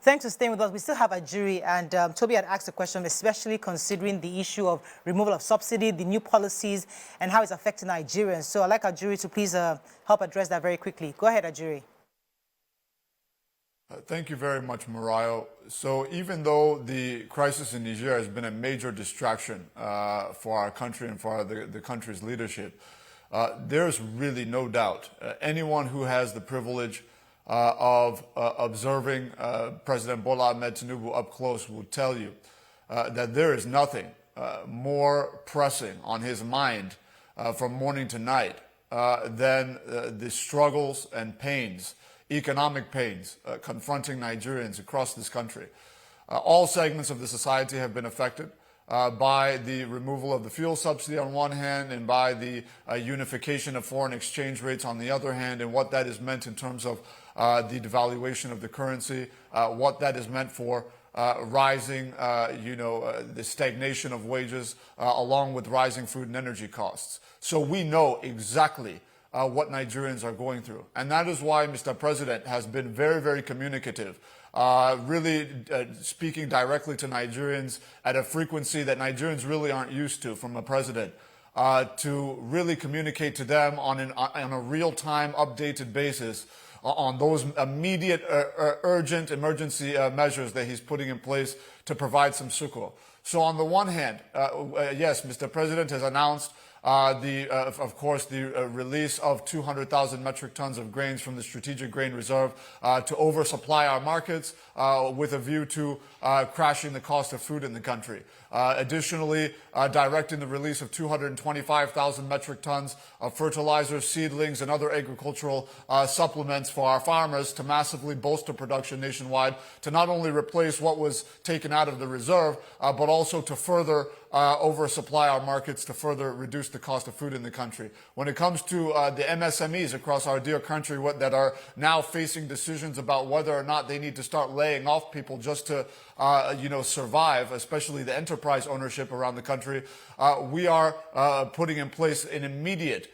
Thanks for staying with us. We still have Ajuri, and Toby had asked a question, especially considering the issue of removal of subsidy, the new policies, and how it's affecting Nigerians. So I'd like Ajuri to please help address that very quickly. Go ahead, Ajuri. Thank you very much, Murayo. So even though the crisis in Niger has been a major distraction for our country and for the country's leadership, there's really no doubt. Anyone who has the privilege of observing President Bola Ahmed Tinubu up close will tell you that there is nothing more pressing on his mind from morning to night than the struggles and pains, economic pains confronting Nigerians across this country. All segments of the society have been affected by the removal of the fuel subsidy on one hand and by the unification of foreign exchange rates on the other hand, and what that has meant in terms of the devaluation of the currency, what that has meant for rising, the stagnation of wages, along with rising food and energy costs. So we know exactly what Nigerians are going through. And that is why Mr. President has been very, very communicative, really speaking directly to Nigerians at a frequency that Nigerians really aren't used to from a president, to really communicate to them on a real-time, updated basis on those immediate, urgent emergency measures that he's putting in place to provide some succor. So on the one hand, yes, Mr. President has announced of course, the release of 200,000 metric tons of grains from the Strategic Grain Reserve to oversupply our markets with a view to crashing the cost of food in the country. Additionally, directing the release of 225,000 metric tons of fertilizers, seedlings, and other agricultural supplements for our farmers to massively bolster production nationwide, to not only replace what was taken out of the reserve, but also to further oversupply our markets, to further reduce the cost of food in the country. When it comes to the MSMEs across our dear country that are now facing decisions about whether or not they need to start laying off people just to survive, especially the enterprise ownership around the country, we are putting in place an immediate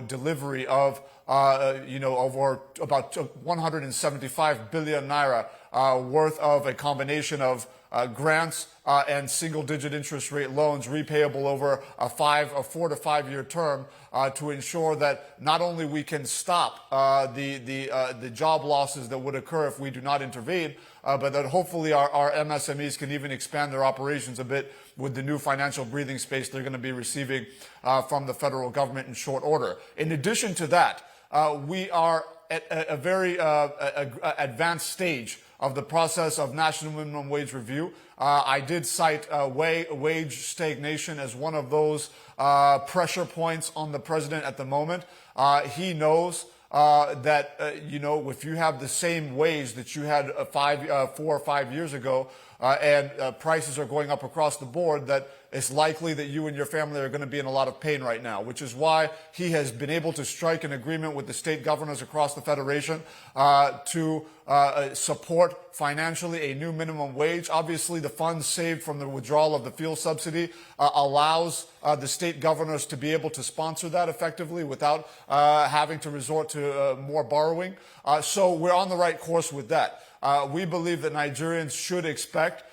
delivery of over about 175 billion naira worth of a combination of grants and single-digit interest rate loans repayable over a 4 to 5 year term to ensure that not only we can stop the job losses that would occur if we do not intervene, but that hopefully our MSMEs can even expand their operations a bit with the new financial breathing space they're going to be receiving from the federal government in short order. In addition to that, we are at a very advanced stage of the process of national minimum wage review. I did cite wage stagnation as one of those pressure points on the president at the moment. He knows that, if you have the same wage that you had 4 or 5 years ago, and prices are going up across the board, that it's likely that you and your family are going to be in a lot of pain right now, which is why he has been able to strike an agreement with the state governors across the Federation to support financially a new minimum wage. Obviously, the funds saved from the withdrawal of the fuel subsidy allows the state governors to be able to sponsor that effectively without having to resort to more borrowing. So we're on the right course with that. We believe that Nigerians should expect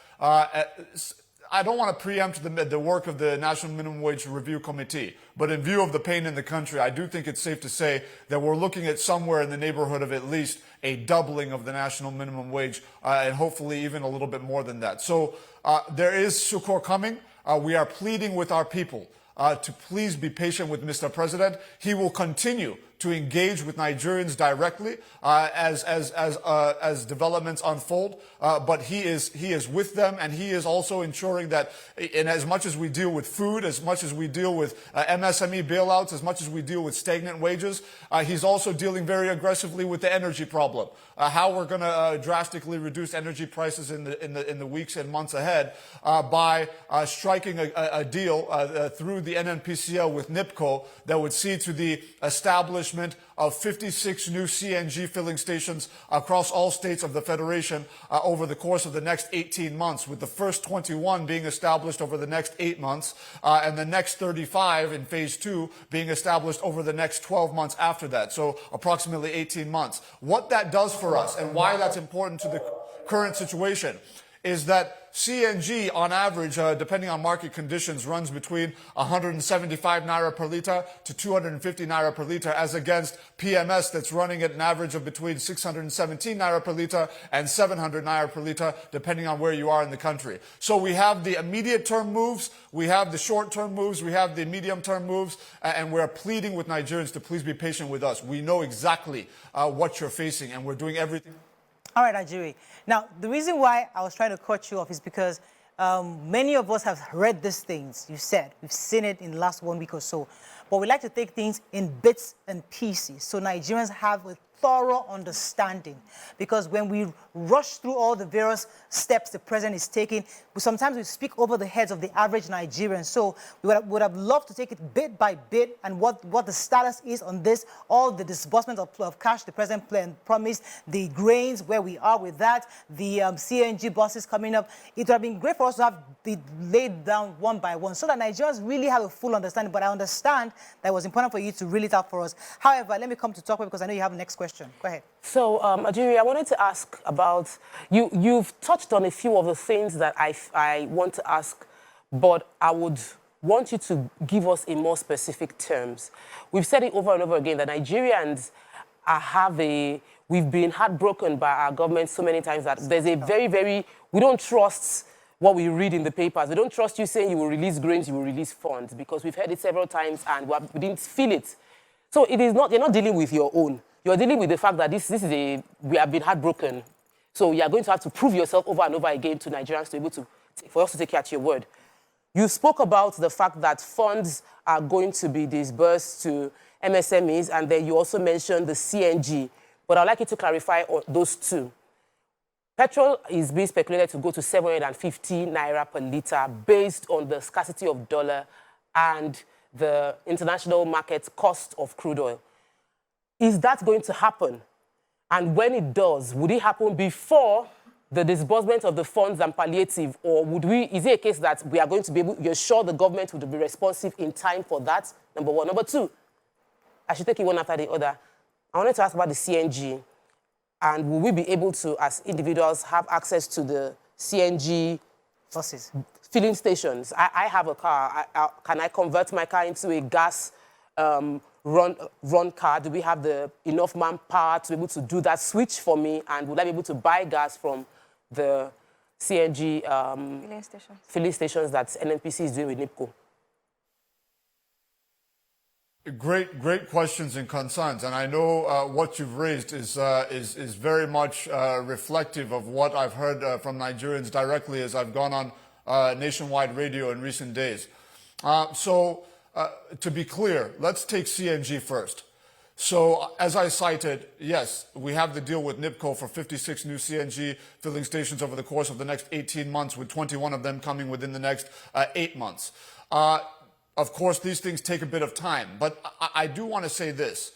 I don't want to preempt the work of the National Minimum Wage Review Committee, but in view of the pain in the country, I do think it's safe to say that we're looking at somewhere in the neighborhood of at least a doubling of the national minimum wage, and hopefully even a little bit more than that. So there is succor coming. We are pleading with our people to please be patient with Mr. President. He will continue to engage with Nigerians directly as developments unfold, but he is with them, and he is also ensuring that, in as much as we deal with food, as much as we deal with MSME bailouts, as much as we deal with stagnant wages, he's also dealing very aggressively with the energy problem. How we're going to drastically reduce energy prices in the weeks and months ahead by striking a deal through the NNPCL with NIPCO that would see to the establishment establishment of 56 new CNG filling stations across all states of the Federation over the course of the next 18 months, with the first 21 being established over the next 8 months, and the next 35 in phase 2 being established over the next 12 months after that, so approximately 18 months. What that does for us and why that's important to the current situation is that CNG, on average, depending on market conditions, runs between 175 naira per liter to 250 naira per liter, as against PMS that's running at an average of between 617 naira per liter and 700 naira per liter, depending on where you are in the country. So we have the immediate term moves, we have the short term moves, we have the medium term moves, and we're pleading with Nigerians to please be patient with us. We know exactly what you're facing, and we're doing everything. All right, Ajuri. Now, the reason why I was trying to cut you off is because many of us have read these things you said. We've seen it in the last 1 week or so. But we like to take things in bits and pieces so Nigerians have a thorough understanding. Because when we rush through all the various steps the president is taking, sometimes we speak over the heads of the average Nigerian. So we would have loved to take it bit by bit and what the status is on this, all the disbursement of cash the president promised, the grains, where we are with that, the CNG buses coming up. It would have been great for us to have it laid down one by one so that Nigerians really have a full understanding. But I understand that it was important for you to reel it out for us. However, let me come to talk about, because I know you have the next question. Go ahead. So, Ajuri, I wanted to ask about, you've touched on a few of the things that I want to ask, but I would want you to give us in more specific terms. We've said it over and over again that Nigerians we've been heartbroken by our government so many times that there's a we don't trust what we read in the papers. We don't trust you saying you will release grains, you will release funds, because we've heard it several times and we didn't feel it. So it is not, you're not dealing with your own. You're dealing with the fact that we have been heartbroken. So you are going to have to prove yourself over and over again to Nigerians to be able to, for us to take you at your word. You spoke about the fact that funds are going to be disbursed to MSMEs, and then you also mentioned the CNG. But I'd like you to clarify on those two. Petrol is being speculated to go to 750 naira per liter based on the scarcity of dollar and the international market cost of crude oil. Is that going to happen? And when it does, would it happen before the disbursement of the funds and palliative, or is it a case that we are going to be able, you're sure the government would be responsive in time for that? Number one. Number two, I should take it one after the other. I wanted to ask about the CNG. And will we be able to, as individuals, have access to the CNG buses, filling stations? I have a car. Can I convert my car into a gas run car? Do we have enough manpower to be able to do that switch for me? And will I be able to buy gas from the CNG filling stations that NNPC is doing with NIPCO? Great questions and concerns, and I know what you've raised is very much reflective of what I've heard from Nigerians directly as I've gone on nationwide radio in recent days. To be clear, let's take CNG first. So, as I cited, yes, we have the deal with NIPCO for 56 new CNG filling stations over the course of the next 18 months, with 21 of them coming within the next 8 months. Of course, these things take a bit of time, but I do want to say this.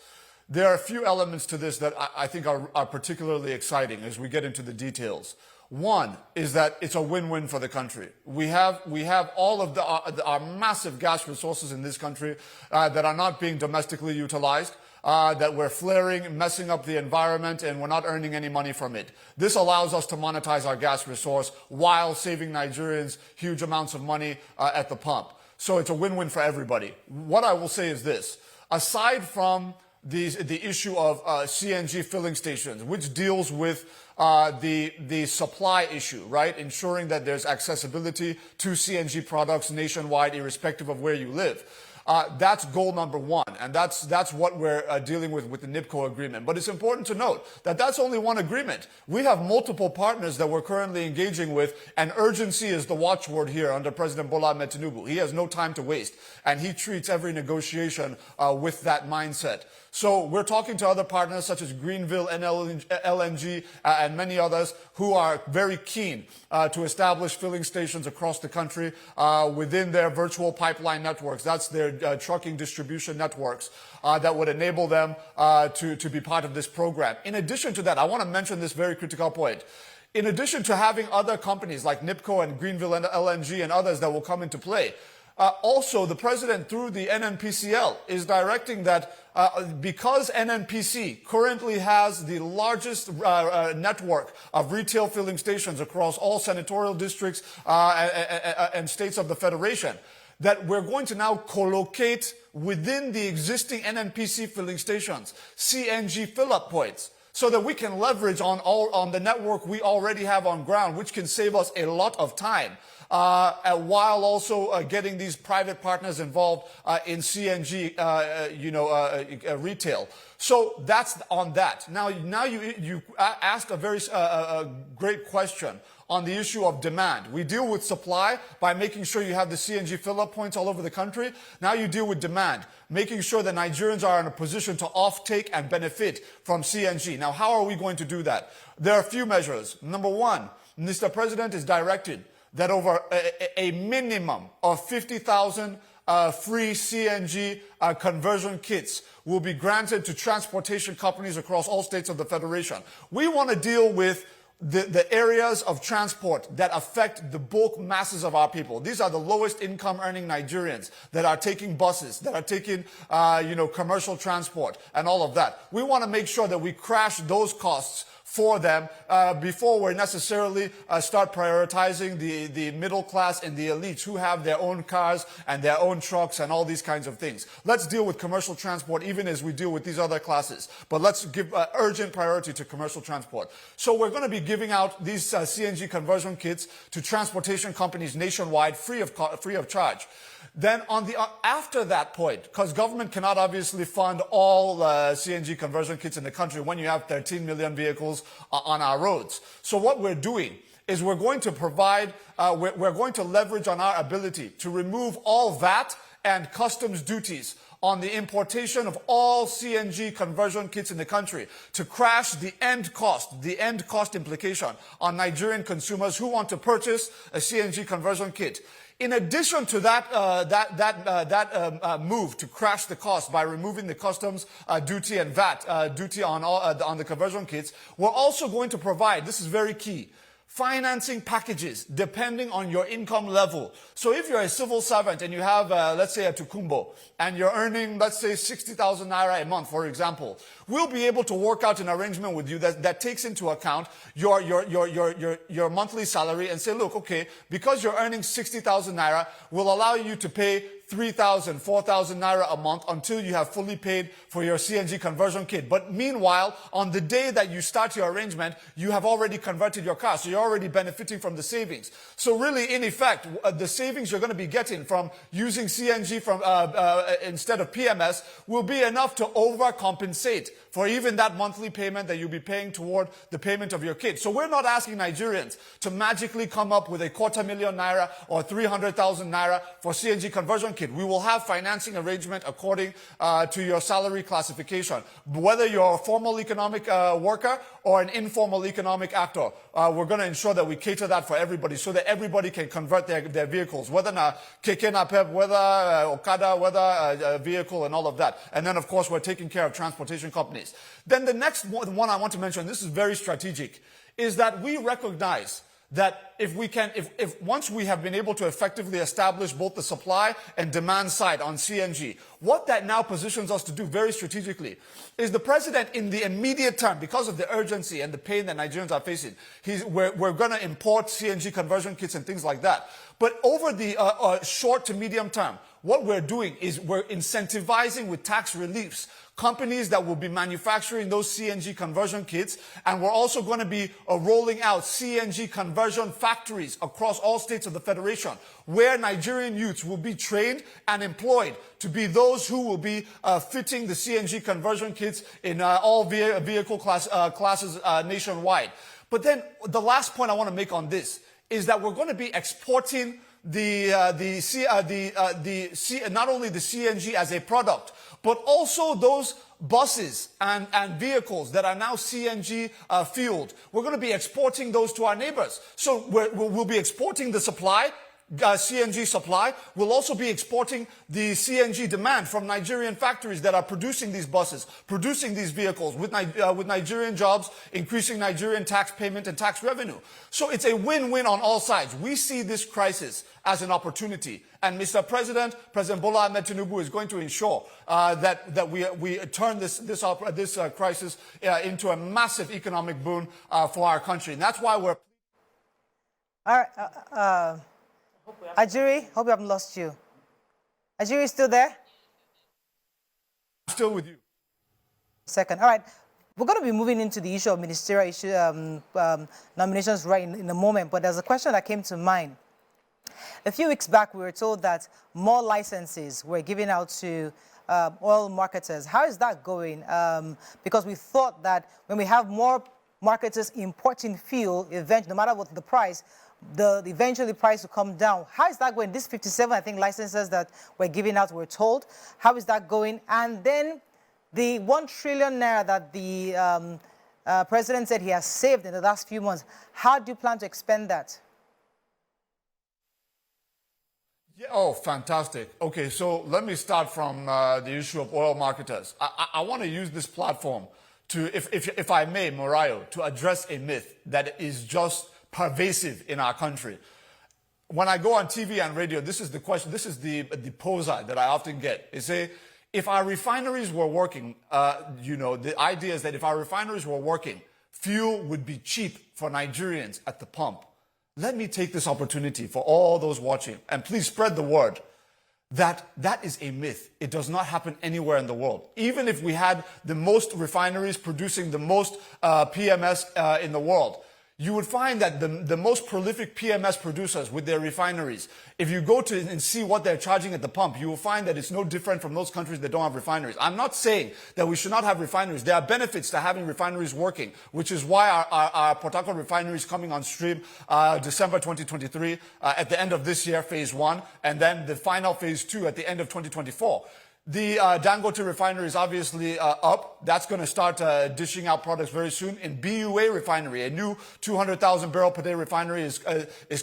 There are a few elements to this that I think are particularly exciting as we get into the details. One is that it's a win-win for the country. We have all of our massive gas resources in this country that are not being domestically utilized, that we're flaring, messing up the environment, and we're not earning any money from it. This allows us to monetize our gas resource while saving Nigerians huge amounts of money at the pump. So it's a win-win for everybody. What I will say is this. Aside from the issue of CNG filling stations, which deals with the supply issue, right? Ensuring that there's accessibility to CNG products nationwide, irrespective of where you live. That's goal number one, and that's what we're dealing with the NIPCO agreement. But it's important to note that that's only one agreement. We have multiple partners that we're currently engaging with, and urgency is the watchword here under President Pres.Tinubu. He has no time to waste, and he treats every negotiation with that mindset. So we're talking to other partners such as Greenville, LNG, and many others who are very keen to establish filling stations across the country within their virtual pipeline networks. That's their trucking distribution networks that would enable them to be part of this program. In addition to that, I want to mention this very critical point. In addition to having other companies like NIPCO and Greenville and LNG and others that will come into play, also, the president, through the NNPCL, is directing that because NNPC currently has the largest network of retail filling stations across all senatorial districts and states of the Federation, that we're going to now collocate within the existing NNPC filling stations CNG fill-up points, so that we can leverage on the network we already have on ground, which can save us a lot of time. While also getting these private partners involved in CNG, retail. So that's on that. Now you asked a very great question on the issue of demand. We deal with supply by making sure you have the CNG fill-up points all over the country. Now you deal with demand, making sure that Nigerians are in a position to offtake and benefit from CNG. Now, how are we going to do that? There are a few measures. Number one, Mr. President is directed that over a minimum of 50,000 free CNG conversion kits will be granted to transportation companies across all states of the Federation. We want to deal with the areas of transport that affect the bulk masses of our people. These are the lowest income earning Nigerians that are taking buses, that are taking, commercial transport and all of that. We want to make sure that we crash those costs for them before we necessarily start prioritizing the middle class and the elites who have their own cars and their own trucks and all these kinds of things. Let's deal with commercial transport even as we deal with these other classes. But let's give urgent priority to commercial transport. So we're going to be giving out these CNG conversion kits to transportation companies nationwide free of charge. Then after that point, because government cannot obviously fund all CNG conversion kits in the country when you have 13 million vehicles on our roads. So what we're doing is we're going to provide, we're going to leverage on our ability to remove all VAT and customs duties on the importation of all CNG conversion kits in the country to crash the end cost implication on Nigerian consumers who want to purchase a CNG conversion kit. In addition to that move to crash the cost by removing the customs duty and VAT duty on the conversion kits, we're also going to provide, this is very key, financing packages depending on your income level. So if you're a civil servant and you have, let's say, a tukumbo, and you're earning, let's say, 60,000 naira a month, for example, we'll be able to work out an arrangement with you that takes into account your monthly salary and say, look, okay, because you're earning 60,000 naira, we'll allow you to pay 3,000, 4,000 naira a month until you have fully paid for your CNG conversion kit. But meanwhile, on the day that you start your arrangement, you have already converted your car, so you're already benefiting from the savings. So really, in effect, the savings you're going to be getting from using CNG instead of PMS will be enough to overcompensate for even that monthly payment that you'll be paying toward the payment of your kit. So we're not asking Nigerians to magically come up with a 250,000 naira or 300,000 naira for CNG conversion kit. We will have financing arrangement according to your salary classification. Whether you're a formal economic worker or an informal economic actor, we're going to ensure that we cater that for everybody so that everybody can convert their vehicles, whether na keke napep, whether Okada, whether a vehicle and all of that. And then, of course, we're taking care of transportation companies. Then the next one I want to mention, this is very strategic, is that we recognize that if once we have been able to effectively establish both the supply and demand side on CNG, what that now positions us to do very strategically is the president in the immediate term, because of the urgency and the pain that Nigerians are facing, we're going to import CNG conversion kits and things like that. But over the short to medium term, what we're doing is we're incentivizing with tax reliefs companies that will be manufacturing those CNG conversion kits, and we're also going to be rolling out CNG conversion factories across all states of the Federation, where Nigerian youths will be trained and employed to be those who will be fitting the CNG conversion kits in all vehicle classes nationwide. But then the last point I want to make on this is that we're going to be exporting not only the CNG as a product, but also those buses and vehicles that are now CNG fueled. We're going to be exporting those to our neighbors. So we'll be exporting the supply, CNG supply. We'll also be exporting the CNG demand from Nigerian factories that are producing these buses, producing these vehicles with Nigerian jobs, increasing Nigerian tax payment and tax revenue. So it's a win-win on all sides. We see this crisis as an opportunity. And Mr. President Bola Ahmed Tinubu is going to ensure that we turn this crisis into a massive economic boon for our country. And that's why we're... All right. Ajuri, hope we haven't lost you. Ajuri, still there? I'm still with you. Second. All right. We're going to be moving into the issue of ministerial nominations right in a moment, but there's a question that came to mind. A few weeks back, we were told that more licenses were given out to oil marketers. How is that going? Because we thought that when we have more marketers importing fuel, eventually, no matter what the price, eventually the price will come down. How is that going? This 57, I think, licenses that were given out, we're told. How is that going? And then the 1 trillion naira that the president said he has saved in the last few months, how do you plan to expend that? Yeah, oh, fantastic. Okay, so let me start from the issue of oil marketers. I want to use this platform to, if I may, Morayo, to address a myth that is just pervasive in our country. When I go on TV and radio, this is the question, this is the poser that I often get. They say, if our refineries were working, the idea is that if our refineries were working, fuel would be cheap for Nigerians at the pump. Let me take this opportunity for all those watching, and please spread the word, that is a myth. It does not happen anywhere in the world. Even if we had the most refineries producing the most PMS in the world, you would find that the most prolific PMS producers with their refineries, if you go to and see what they're charging at the pump, you will find that it's no different from those countries that don't have refineries. I'm not saying that we should not have refineries. There are benefits to having refineries working, which is why our Port Harcourt refinery is coming on stream December 2023, at the end of this year, phase 1, and then the final phase 2 at the end of 2024. The Dangote Refinery is obviously up. That's going to start dishing out products very soon. In BUA Refinery, a new 200,000 barrel per day refinery is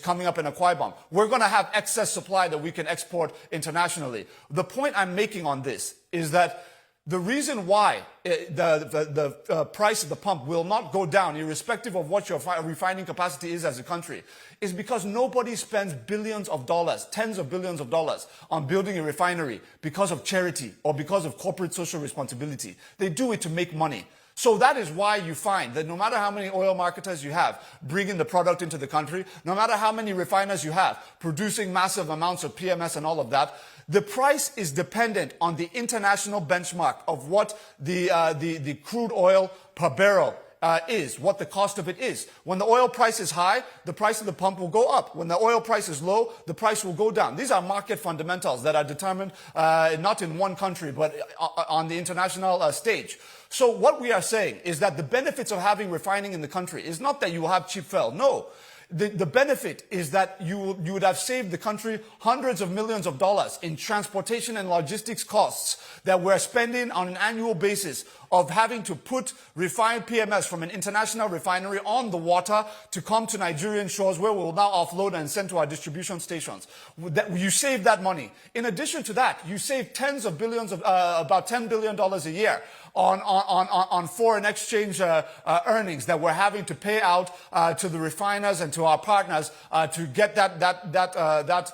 coming up in Akwa Ibom. We're going to have excess supply that we can export internationally. The point I'm making on this is that the reason why the price at the pump will not go down, irrespective of what your refining capacity is as a country, is because nobody spends billions of dollars, tens of billions of dollars on building a refinery because of charity or because of corporate social responsibility. They do it to make money. So that is why you find that no matter how many oil marketers you have bringing the product into the country, no matter how many refiners you have producing massive amounts of PMS and all of that, the price is dependent on the international benchmark of what the crude oil per barrel is, what the cost of it is. When the oil price is high, the price of the pump will go up. When the oil price is low, the price will go down. These are market fundamentals that are determined not in one country, but on the international stage. So what we are saying is that the benefits of having refining in the country is not that you will have cheap fuel. No. The benefit is that you would have saved the country hundreds of millions of dollars in transportation and logistics costs that we're spending on an annual basis of having to put refined PMS from an international refinery on the water to come to Nigerian shores where we will now offload and send to our distribution stations. You save that money. In addition to that, you save tens of billions of, about $10 billion a year on foreign exchange earnings that we're having to pay out to the refiners and to our partners to get that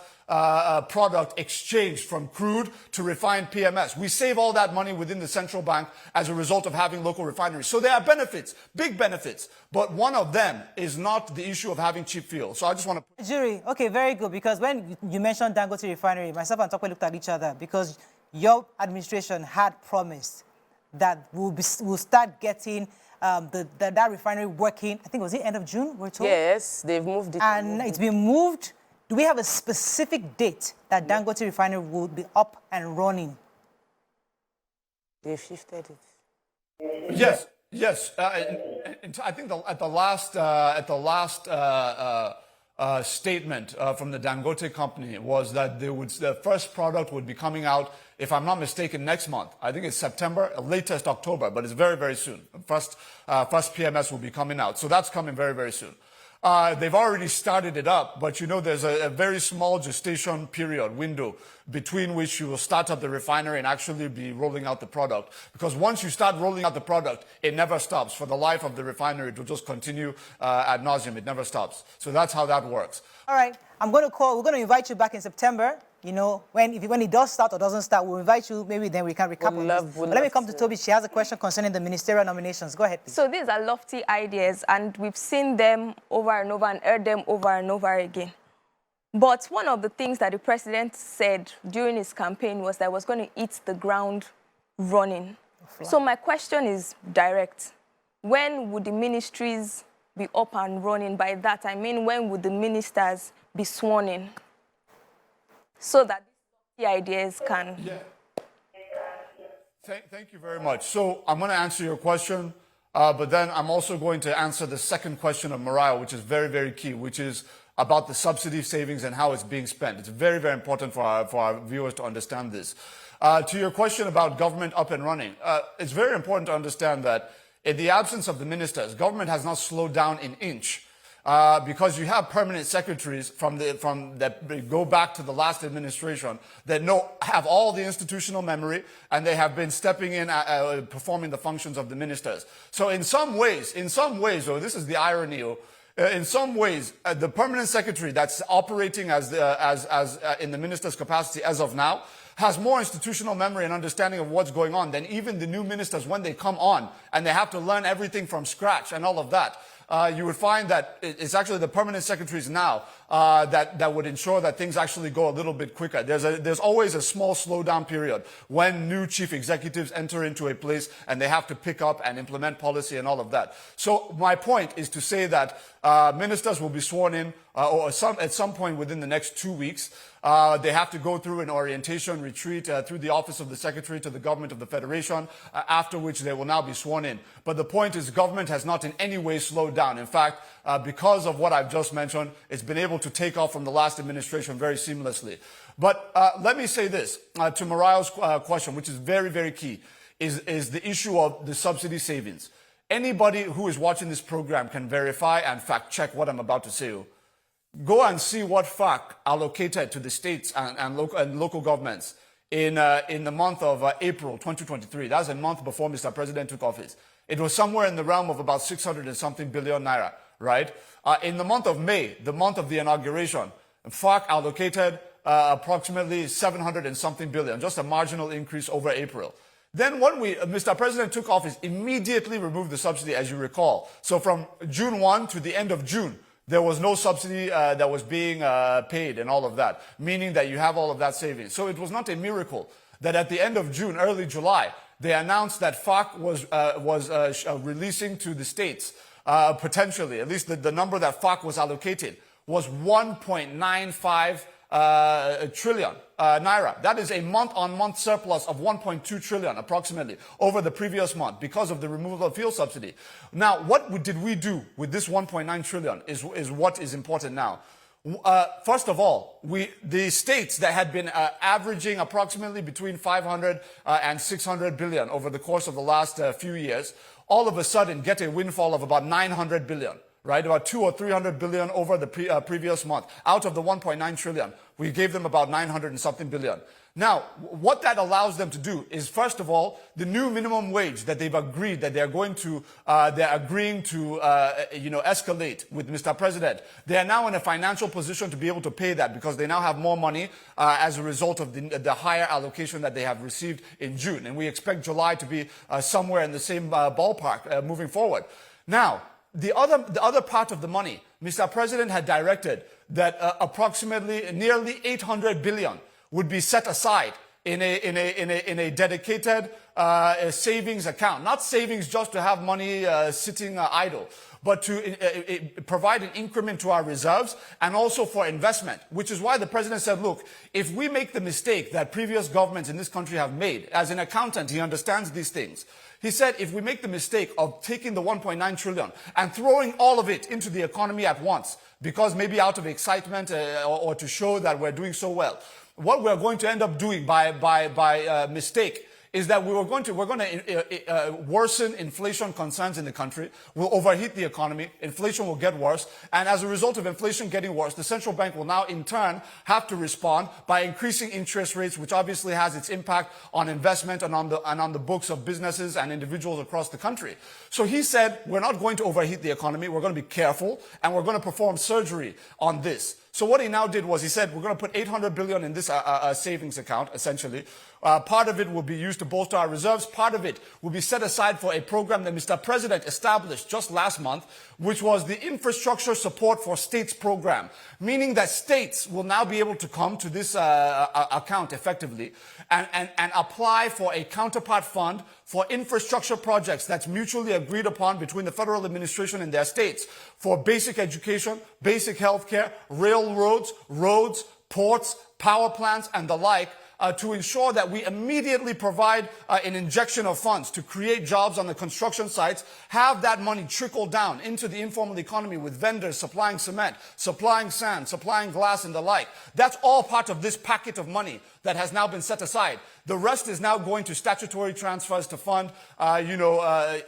product exchanged from crude to refined PMS. We save all that money within the central bank as a result of having local refineries. So there are benefits, big benefits, but one of them is not the issue of having cheap fuel. So I just want to... Ajuri, okay, very good, because when you mentioned Dangote Refinery, myself and Tokwe looked at each other because your administration had promised that we'll start getting that refinery working. I think it was the end of June, we're told? Yes, they've moved it. And it's been moved. Do we have a specific date that Dangote Refinery will be up and running? They've shifted it. Yes. I think at the last statement from the Dangote company was that the first product would be coming out, if I'm not mistaken, next month. I think it's September, latest October, but it's very, very soon. First PMS will be coming out. So that's coming very, very soon. They've already started it up, but you know there's a very small gestation period window between which you will start up the refinery and actually be rolling out the product. Because once you start rolling out the product, it never stops. For the life of the refinery, it will just continue ad nauseum. It never stops. So that's how that works. All right. we're going to invite you back in September. You know, when it does start or doesn't start, we'll invite you. Maybe then we can recap on this. But let me come to Toby. She has a question concerning the ministerial nominations. Go ahead, please. So these are lofty ideas, and we've seen them over and over and heard them over and over again. But one of the things that the president said during his campaign was that he was going to hit the ground running. So my question is direct. When would the ministries be up and running? By that, I mean, when would the ministers be sworn in? So that the ideas can... Yeah. Thank you very much. So I'm going to answer your question, but then I'm also going to answer the second question of Mariah, which is very, very key, which is about the subsidy savings and how it's being spent. It's very, very important for our viewers to understand this. To your question about government up and running, it's very important to understand that in the absence of the ministers, government has not slowed down an inch. Because you have permanent secretaries that go back to the last administration that have all the institutional memory, and they have been stepping in, performing the functions of the ministers. So in some ways, or this is the irony, in some ways, the permanent secretary that's operating as in the minister's capacity as of now has more institutional memory and understanding of what's going on than even the new ministers when they come on and they have to learn everything from scratch and all of that. You would find that it's actually the permanent secretaries now that would ensure that things actually go a little bit quicker. There's always a small slowdown period when new chief executives enter into a place and they have to pick up and implement policy and all of that. So my point is to say that ministers will be sworn in at some point within the next 2 weeks. They have to go through an orientation retreat through the office of the secretary to the government of the federation, after which they will now be sworn in. But the point is government has not in any way slowed down. In fact, because of what I've just mentioned, it's been able to take off from the last administration very seamlessly. But let me say this to Mariah's question, which is very, very key, is the issue of the subsidy savings. Anybody who is watching this program can verify and fact check what I'm about to say. Go and see what FAC allocated to the states and local governments in the month of April 2023. That's a month before Mr. President took office. It was somewhere in the realm of about 600 and something billion naira, right? In the month of May, the month of the inauguration, FAC allocated approximately 700 and something billion, just a marginal increase over April. Then when Mr. President took office, immediately removed the subsidy, as you recall. So from June 1 to the end of June, there was no subsidy that was being paid and all of that, meaning that you have all of that savings. So it was not a miracle that at the end of June, early July, they announced that FAC was releasing to the states, potentially, at least the number that FAC was allocated, was 1.95 trillion naira. That is a month-on-month surplus of 1.2 trillion approximately over the previous month because of the removal of fuel subsidy. Now, what did we do with this 1.9 trillion is what is important now. First of all, the states that had been averaging approximately between 500 and 600 billion over the course of the last few years, all of a sudden get a windfall of about 900 billion. Right, about 200 or 300 billion over the previous month. Out of the 1.9 trillion, we gave them about 900 and something billion. Now, what that allows them to do is, first of all, the new minimum wage that they've agreed that they're agreeing to, escalate with Mr. President. They are now in a financial position to be able to pay that because they now have more money as a result of the higher allocation that they have received in June. And we expect July to be somewhere in the same ballpark moving forward. Now, the other part of the money, Mr. President had directed that approximately nearly 800 billion would be set aside in a dedicated savings account. Not savings just to have money sitting idle, but to provide an increment to our reserves and also for investment, which is why the president said, look, if we make the mistake that previous governments in this country have made, as an accountant, he understands these things. He said, if we make the mistake of taking the 1.9 trillion and throwing all of it into the economy at once, because maybe out of excitement or to show that we're doing so well, what we're going to end up doing by mistake is that we're going to worsen inflation concerns in the country. We'll overheat the economy. Inflation will get worse. And as a result of inflation getting worse, the central bank will now in turn have to respond by increasing interest rates, which obviously has its impact on investment and on the books of businesses and individuals across the country. So he said, we're not going to overheat the economy. We're going to be careful and we're going to perform surgery on this. So what he now did was he said, we're going to put 800 billion in this savings account, essentially. Part of it will be used to bolster our reserves. Part of it will be set aside for a program that Mr. President established just last month, which was the Infrastructure Support for States program, meaning that states will now be able to come to this account effectively and apply for a counterpart fund for infrastructure projects that's mutually agreed upon between the federal administration and their states for basic education, basic healthcare, railroads, roads, ports, power plants, and the like, to ensure that we immediately provide an injection of funds to create jobs on the construction sites, have that money trickle down into the informal economy with vendors supplying cement, supplying sand, supplying glass, and the like. That's all part of this packet of money that has now been set aside. The rest is now going to statutory transfers to fund,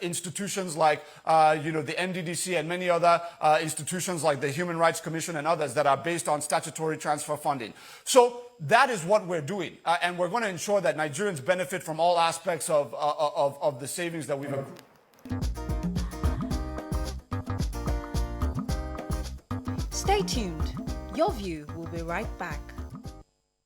institutions like, the NDDC and many other institutions like the Human Rights Commission and others that are based on statutory transfer funding. So that is what we're doing. And we're going to ensure that Nigerians benefit from all aspects of the savings that we've accrued. Stay tuned. Your View will be right back.